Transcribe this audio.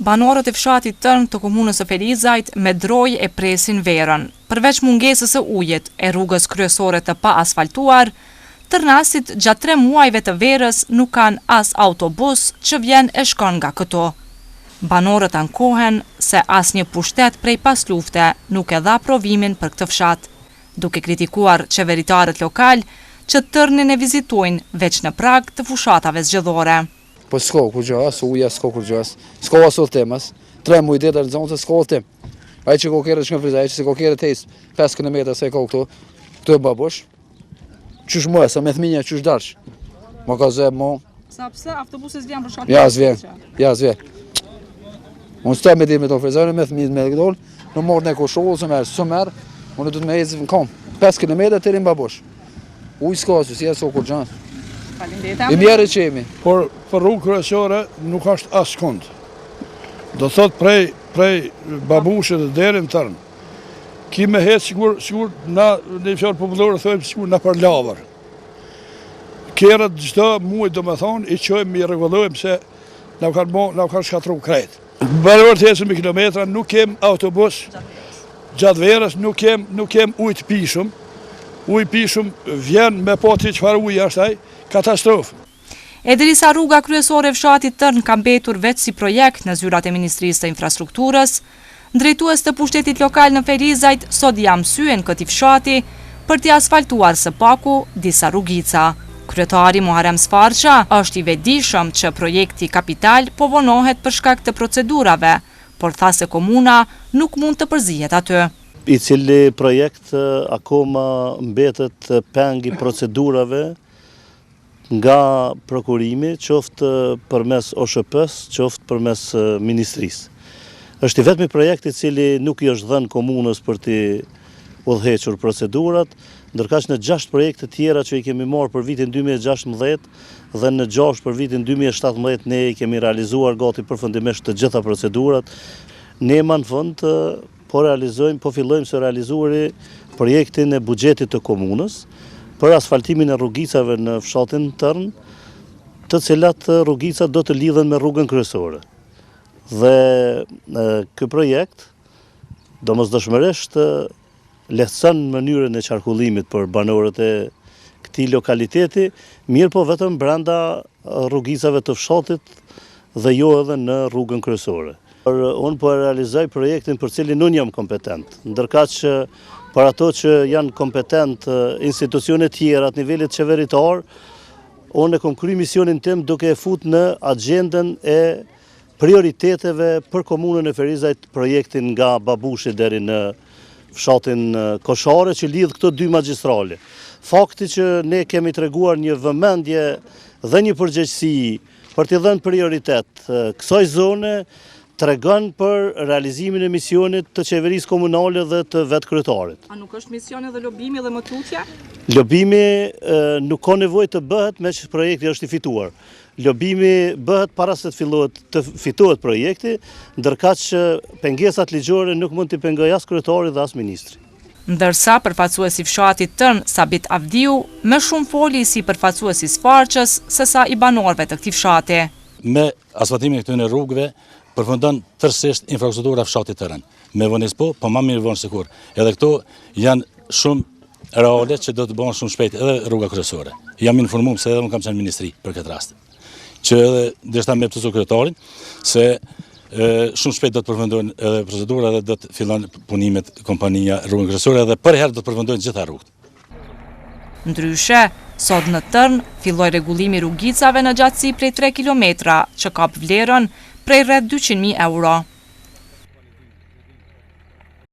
Banorët e fshatit Tërn të komunës së Ferizajt me drojë e presin verën. Përveç mungesës së ujit e rrugës kryesore të pa asfaltuar, tërnasit gjatë 3 muajve të verës nuk kanë as autobus që vjen e shkon nga këto. Banorët ankohen se asnjë pushtet prej pas lufte nuk e dha provimin për këtë fshat, duke kritikuar qeveritarët lokal që Tërnin e vizitojnë veç në prag të fushatave zgjedhore. Po s'ka kur gjë, as uja, s'ka kur gjë, s'ka asfaltim, 3 muaj ditë zonë se s'ka asfaltim. Ai që kokëre shkon Ferizaj, që kokëre tes 5 kilometra se ka këtu babush. Çush më sa me fëmijë çush darsh. Mo ka zë mo. Sa pse autobuset vjen për shkak Ja s'vjen. Unë sta me ditë me to Ferizaj me fëmijë me këdol, në morën e koshullos së merr, unë do të më ecë në kom. 5 kilometra deri në babush. Uj s'ka as, si as kur gjë. I mjerë qemi. Por për rrugë kryesore nuk është as kund. Do thot prej babushit deri në Tërn. Ki me hetë sigur na në fjalë popullore thojmë sigur na për lavër. Kerët çdo muaj domethënë i çojmë i rregullojmë se na kanë shkatruar krejt. Banorët ecën me kilometra, nuk kem autobus. Gjatë verës nuk kem ujë të pishëm. Ujë pishëm vjen me pati çfarë uji është ai. Katastrofë. Edrisa rruga kryesore e fshatit Tërn ka mbetur veç si projekt në zyrat e Ministrisë të Infrastrukturës, drejtues të pushtetit lokal në Ferizajt sot jam mësyen këtij fshati për t'i asfaltuar së paku disa rrugica. Kryetari Muharrem Sfarqa është i vetëdijshëm që projekti kapital po vonohet për shkak të procedurave, por tha se komuna nuk mund të përzihet aty. I cili projekt akoma mbetet peng i procedurave nga prokurimi, qoftë përmes OSHP-s, qoftë përmes ministrisë. Është i vetmi projekt i cili nuk i është dhënë komunës për t'i udhëhequr procedurat, ndërkaq në 6 projekte tjera që i kemi marrë për vitin 2016 dhe në 6 për vitin 2017 ne i kemi realizuar gati përfundimisht të gjitha procedurat. Ne më në fund po fillojmë së realizuari projektin e buxhetit të komunës për asfaltimin e rrugicave në fshatin Tërn, të cilat rrugica do të lidhen me rrugën kryesore. Dhe ky projekt domosdoshmërisht lehtëson mënyrën e qarkullimit për banorët e këtij lokaliteti, mirë po vetëm brenda rrugicave të fshatit dhe jo edhe në rrugën kryesore. Unë po realizoj projektin për cilin unë jam kompetent, ndërkaq që për ato që janë kompetent institucionet tjera atë nivelit qeveritar, unë e kom kry misionin tim duke e fut në agjendën e prioriteteve për komunën e Ferizajt projektin nga Babushi deri në fshatin Koshare që lidh këto 2 magjistrale. Fakti që ne kemi treguar një vëmendje dhe një përgjegjësi për t'i dhënë prioritet kësaj zone tregon për realizimin e misionit të qeverisë komunale dhe të vetë kryetarit. A nuk është misioni dhe lobimi dhe mëtutja? Lobimi nuk ka nevojë të bëhet me që projekti është i fituar. Lobimi bëhet para se të fitohet projekti, ndërkaq që pengesat ligjore nuk mund t'i pengojë as kryetari dhe as ministri. Ndërsa përfaqësuesi fshatit Tërn Sabit Avdiu më shumë foli si përfaqësuesi Sfarqës se sa i banorëve të këtij fshati. Me asfaltimin e këtyre rrugëve përfundon tërësisht infrastruktura fshatit Tërn. Me vonesë po më mirë vonë se kur. Edhe këto janë shumë reale që do të bëhen shumë shpejt edhe rruga kryesore. Jam informuar se edhe unë kam qenë në ministri për këtë rast. Që edhe deshta me përsosur kryetarin se shumë shpejt do të përfundojnë edhe procedura dhe do të fillon punimet kompania rrugën kryesore dhe për herë do të përfundojnë gjitha rrugët. Ndryshe, sot në Tërn filloi rregullimi rrugicave në gjatësi prej 3 kilometra që kap vlerën prej rreth 200.000 euro.